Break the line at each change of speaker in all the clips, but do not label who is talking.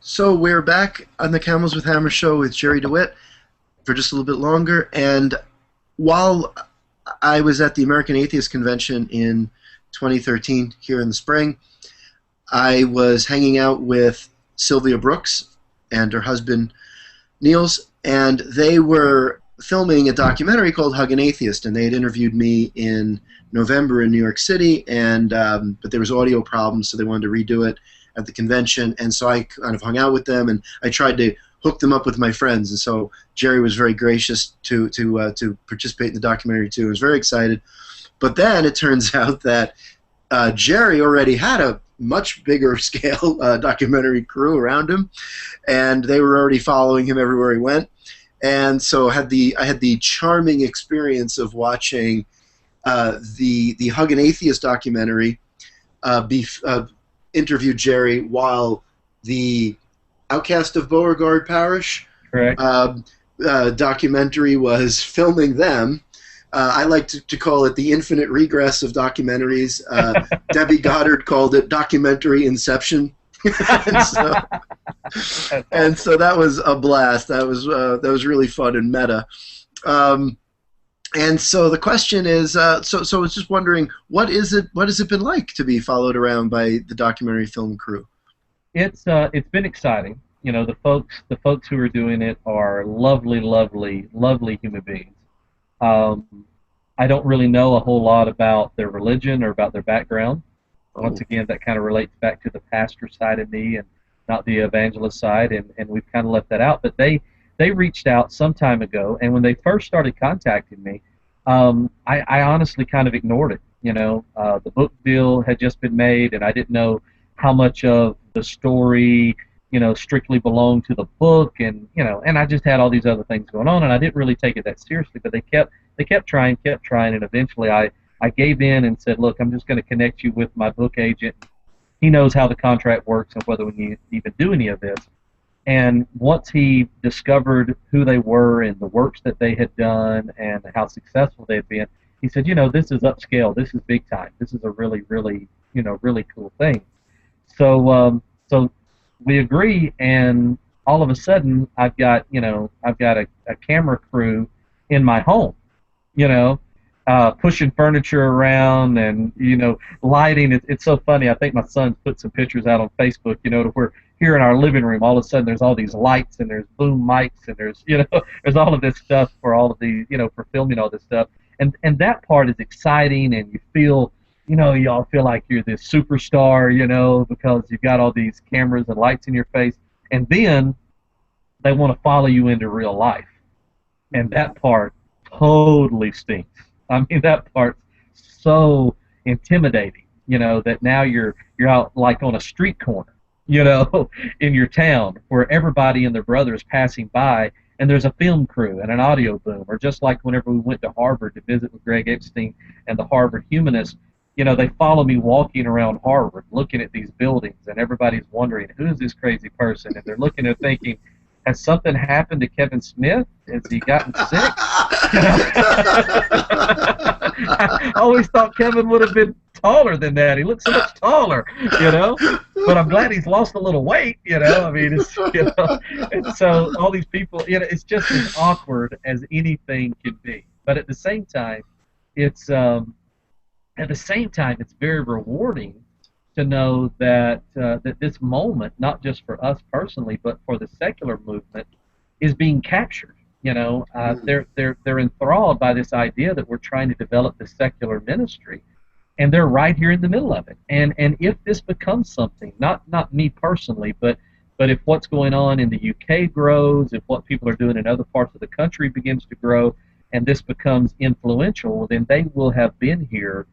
So we're back on the Camels with Hammer show with Jerry DeWitt for just a little bit longer. And while I was at the American Atheist Convention in 2013 here in the spring, I was hanging out with Sylvia Brooks and her husband Niels, and they were filming a documentary called Hug an Atheist, and they had interviewed me in November in New York City, and but there was audio problems, so they wanted to redo it at the convention, and so I kind of hung out with them, and I tried to hook them up with my friends, and so Jerry was very gracious to participate in the documentary too. I was very excited, but then it turns out that Jerry already had a much bigger scale documentary crew around him, and they were already following him everywhere he went, and so I had the charming experience of watching the Hug an Atheist documentary interviewed Jerry while the Outcast of Beauregard Parish
Correct.
Documentary was filming them. I like to call it the infinite regress of documentaries. Debbie Goddard called it documentary inception. and so that was a blast. That was really fun and meta. And so the question is, so I was just wondering, what has it been like to be followed around by the documentary film crew?
It's been exciting. You know, the folks who are doing it are lovely, lovely, lovely human beings. I don't really know a whole lot about their religion or about their background. Once again, that kind of relates back to the pastor side of me and not the evangelist side, and we've kind of left that out. But they reached out some time ago, and when they first started contacting me, I honestly kind of ignored it. You know, the book deal had just been made, and I didn't know how much of the story, you know, strictly belonged to the book, and and I just had all these other things going on, and I didn't really take it that seriously. But they kept trying, and eventually I gave in and said, look, I'm just going to connect you with my book agent. He knows how the contract works and whether we need to even do any of this. And once he discovered who they were and the works that they had done and how successful they had been, he said, this is upscale. This is big time. This is a really, really, really cool thing. So we agree, and all of a sudden I've got a camera crew in my home, pushing furniture around and lighting. It's so funny. I think my son put some pictures out on Facebook, to where here in our living room, all of a sudden there's all these lights and there's boom mics and there's there's all of this stuff for all of these for filming all this stuff, and that part is exciting, and you feel y'all feel like you're this superstar, because you've got all these cameras and lights in your face, and then they want to follow you into real life, and that part totally stinks. I mean, that part's so intimidating, that now you're out like on a street corner, in your town where everybody and their brother is passing by, and there's a film crew and an audio boom, or just like whenever we went to Harvard to visit with Greg Epstein and the Harvard humanists, they follow me walking around Harvard looking at these buildings, and everybody's wondering, who is this crazy person? And they're looking and thinking, has something happened to Kevin Smith? Has he gotten sick? I always thought Kevin would have been taller than that. He looks so much taller, But I'm glad he's lost a little weight, I mean, it's, And so all these people, it's just as awkward as anything can be. But at the same time, it's very rewarding to know that that this moment, not just for us personally, but for the secular movement, is being captured. They're enthralled by this idea that we're trying to develop this secular ministry, and they're right here in the middle of it. And if this becomes something, not me personally, but if what's going on in the UK grows, if what people are doing in other parts of the country begins to grow, and this becomes influential, then they will have been here,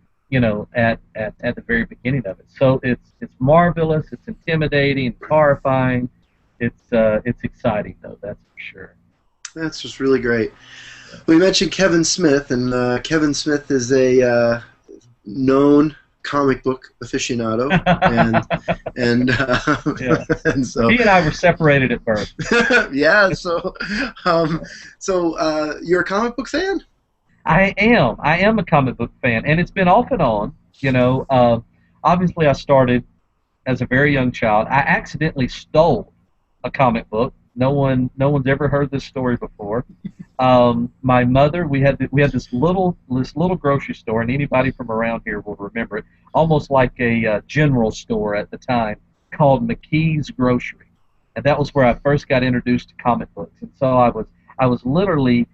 at the very beginning of it. So it's marvelous, it's intimidating, horrifying. It's exciting though, that's for sure.
That's just really great. We mentioned Kevin Smith, and Kevin Smith is a known comic book aficionado, and
Yeah.
and so
He and I were separated at birth.
yeah. So you're a comic book fan?
I am a comic book fan, and it's been off and on. Obviously I started as a very young child. I accidentally stole a comic book. No one's ever heard this story before. My mother, we had this little grocery store, and anybody from around here will remember it, almost like a general store at the time, called McKee's Grocery, and that was where I first got introduced to comic books. And so I was literally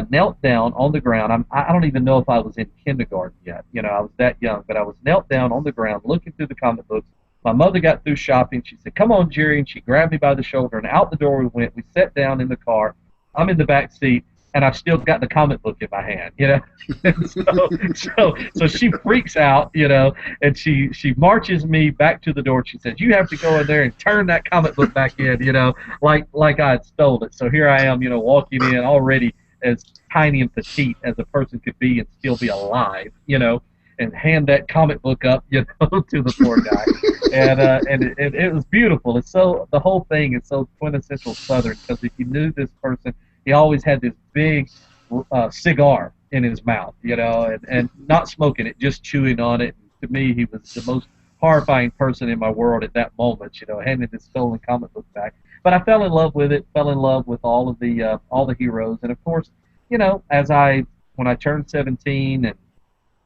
knelt down on the ground. I don't even know if I was in kindergarten yet. You know, I was that young, but I was knelt down on the ground looking through the comic books. My mother got through shopping. She said, "Come on, Jerry," and she grabbed me by the shoulder, and out the door we went. We sat down in the car. I'm in the back seat, and I've still got the comic book in my hand, you know. And so she freaks out, you know, and she marches me back to the door. She says, "You have to go in there and turn that comic book back in," you know, like I had stole it. So here I am, you know, walking in already as tiny and petite as a person could be and still be alive, you know, and hand that comic book up, you know, to the poor guy. And it was beautiful. It's so, the whole thing is so quintessential Southern, because if you knew this person, he always had this big cigar in his mouth, you know, and not smoking it, just chewing on it. To me, he was the most horrifying person in my world at that moment, you know, handing this stolen comic book back. But I fell in love with it, fell in love with all the heroes, and of course, you know, when I turned 17 and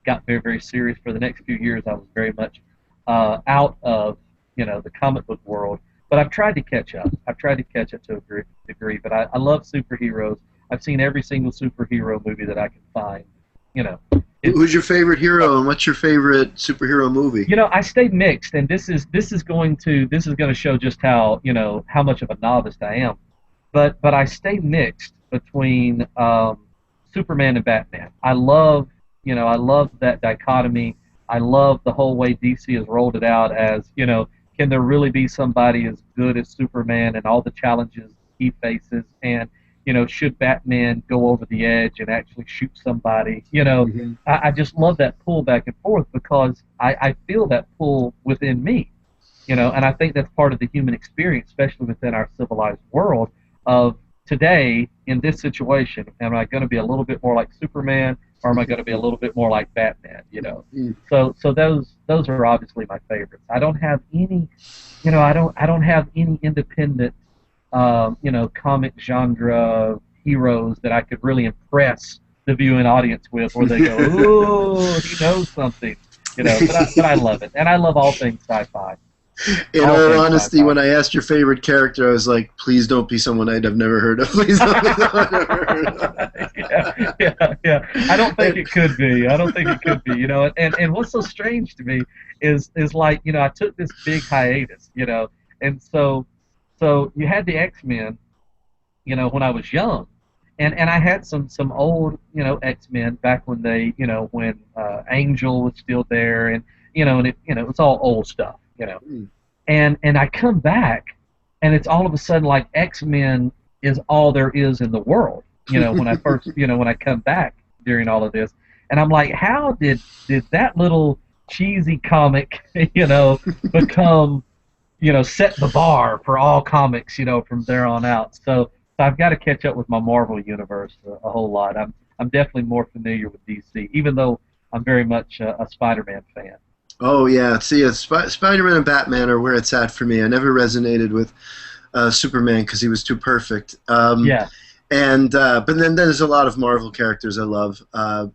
got very, very serious for the next few years, I was very much out of, you know, the comic book world. But I've tried to catch up. I've tried to catch up to a great degree. But I love superheroes. I've seen every single superhero movie that I can find. You know.
Who's your favorite hero, and what's your favorite superhero movie?
You know, I stay mixed, and this is going to show just how, you know, how much of a novice I am. But I stay mixed between Superman and Batman. I love that dichotomy. I love the whole way DC has rolled it out as, you know, can there really be somebody as good as Superman and all the challenges he faces? And, you know, should Batman go over the edge and actually shoot somebody? You know, I just love that pull back and forth, because I feel that pull within me, you know, and I think that's part of the human experience, especially within our civilized world of today. In this situation, am I going to be a little bit more like Superman, or am I going to be a little bit more like Batman? You know, so those are obviously my favorites. I don't have any, you know, I don't have any independent, you know, comic genre heroes that I could really impress the viewing audience with, where they go, "Ooh, he knows something," you know. But I love it, and I love all things sci-fi.
In all honesty, when I asked your favorite character, I was like, "Please don't be someone I'd have never heard of." Please don't be someone I've never heard of.
Yeah. I don't think it could be. You know. And what's so strange to me is like, you know, I took this big hiatus, you know, and so you had the X-Men, you know, when I was young, and I had some old, you know, X-Men back when they, you know, when Angel was still there, and you know, it's all old stuff. You know, and I come back, and it's all of a sudden like X-Men is all there is in the world. You know, when I first, you know, when I come back during all of this, and I'm like, how did that little cheesy comic, you know, become, you know, set the bar for all comics, you know, from there on out. So I've got to catch up with my Marvel universe a whole lot. I'm definitely more familiar with DC, even though I'm very much a Spider-Man fan.
Oh yeah, see, Spider-Man and Batman are where it's at for me. I never resonated with Superman because he was too perfect.
Yeah.
And but then there's a lot of Marvel characters I love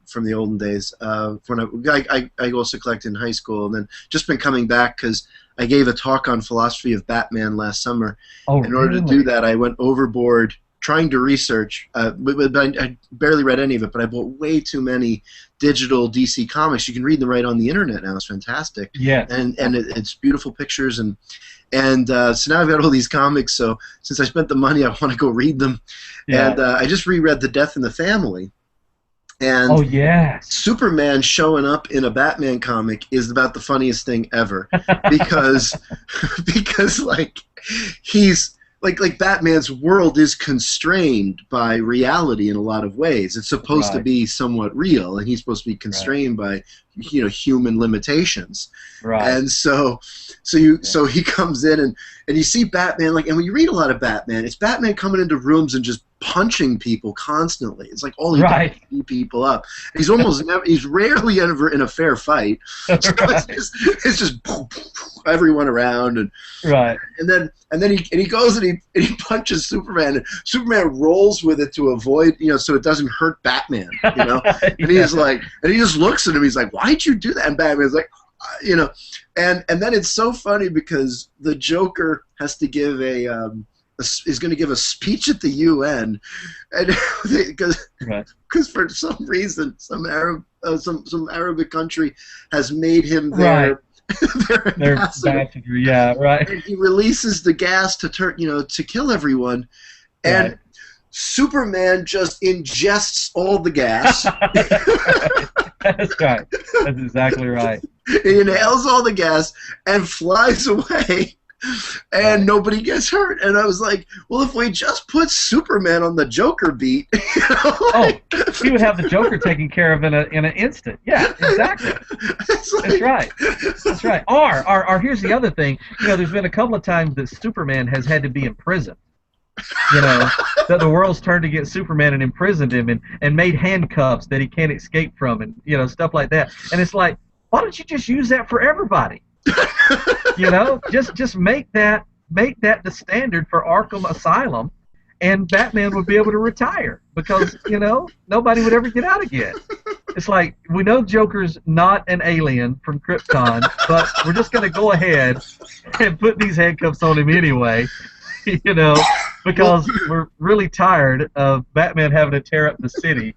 from the olden days. When I also collected in high school, and then just been coming back because I gave a talk on philosophy of Batman last summer.
Oh,
in order to do that, I went overboard trying to research, but I barely read any of it, but I bought way too many digital DC comics. You can read them right on the internet now. It's fantastic.
Yeah.
And it's beautiful pictures, and so now I've got all these comics, so since I spent the money, I want to go read them. Yeah. And I just reread The Death in the Family. And
oh, yeah.
Superman showing up in a Batman comic is about the funniest thing ever. because like he's like Batman's world is constrained by reality in a lot of ways. It's supposed to be somewhat real, and he's supposed to be constrained by, you know, human limitations.
Right.
And so he comes in, and you see Batman, like, and when you read a lot of Batman, it's Batman coming into rooms and just punching people constantly. It's like all he
Right.
does is beat people up. He's almost never, he's rarely ever in a fair fight. So
Right.
it's just everyone around,
Right.
and then he goes and he punches Superman, and Superman rolls with it to avoid, so it doesn't hurt Batman, and he's like, and he just looks at him, he's like, why'd you do that? And Batman's like, and then it's so funny because the Joker has to give is going to give a speech at the UN, and because for some reason some Arabic country has made him their ambassador.
Yeah, right.
And he releases the gas to to kill everyone, and
right.
Superman just ingests all the gas.
That's right. That's exactly right.
He inhales all the gas and flies away, and nobody gets hurt. And I was like, well, if we just put Superman on the Joker beat,
he would have the Joker taken care of in an instant. Yeah, exactly. That's right. That's right. Or here's the other thing. There's been a couple of times that Superman has had to be imprisoned. That the world's turned against Superman and imprisoned him and made handcuffs that he can't escape from, and stuff like that. And it's like, why don't you just use that for everybody? Just make that the standard for Arkham Asylum, and Batman would be able to retire because nobody would ever get out again. It's like, we know Joker's not an alien from Krypton, but we're just going to go ahead and put these handcuffs on him anyway. Because we're really tired of Batman having to tear up the city,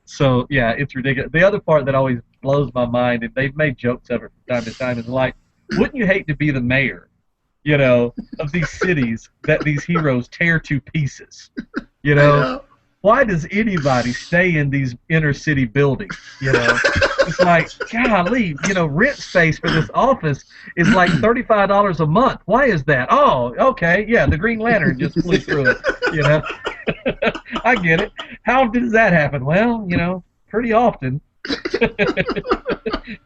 So, yeah, it's ridiculous. The other part that always blows my mind, and they've made jokes of it from time to time, is like, wouldn't you hate to be the mayor, of these cities that these heroes tear to pieces? Why does anybody stay in these inner city buildings? It's like, golly, rent space for this office is like $35 a month. Why is that? Oh, okay, yeah, the Green Lantern just flew through it. I get it. How often does that happen? Well, pretty often.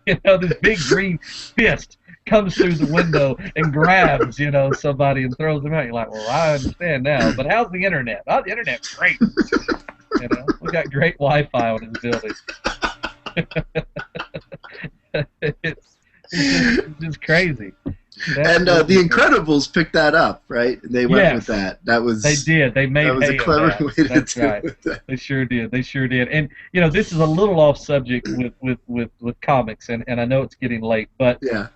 This big green fist comes through the window and grabs, somebody and throws them out. You're like, well, I understand now, but how's the internet? Oh, the internet's great. We got great Wi-Fi on this building. it's just crazy.
And the Incredibles picked that up, right? They went with that.
They did. They made
that was a clever way to
That's
do
right.
it.
They sure did. They sure did. And this is a little off subject with comics, and I know it's getting late, but
yeah.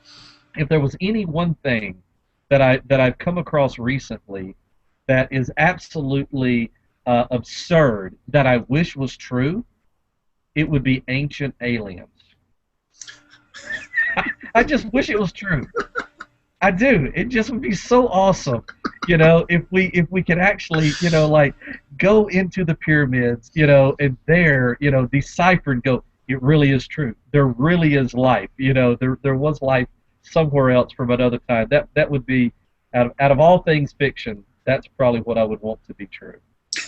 If there was any one thing that I've come across recently that is absolutely absurd that I wish was true, it would be ancient aliens. I just wish it was true. I do. It just would be so awesome, if we could actually, like go into the pyramids, and there, decipher and go, it really is true. There really is life. There was life somewhere else from another time. That would be, out of all things fiction, that's probably what I would want to be true.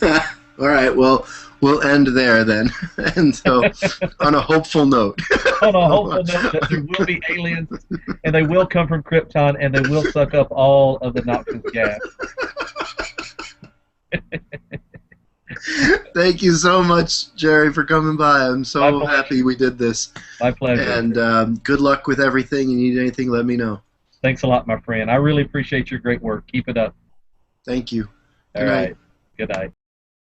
All right, well, we'll end there then. And so, on a hopeful note.
On a hopeful note that there will be aliens, and they will come from Krypton, and they will suck up all of the noxious gas.
Thank you so much, Jerry, for coming by. I'm so happy we did this.
My pleasure.
And good luck with everything. You need anything, let me know.
Thanks a lot, my friend. I really appreciate your great work. Keep it up.
Thank you.
All right. Good night.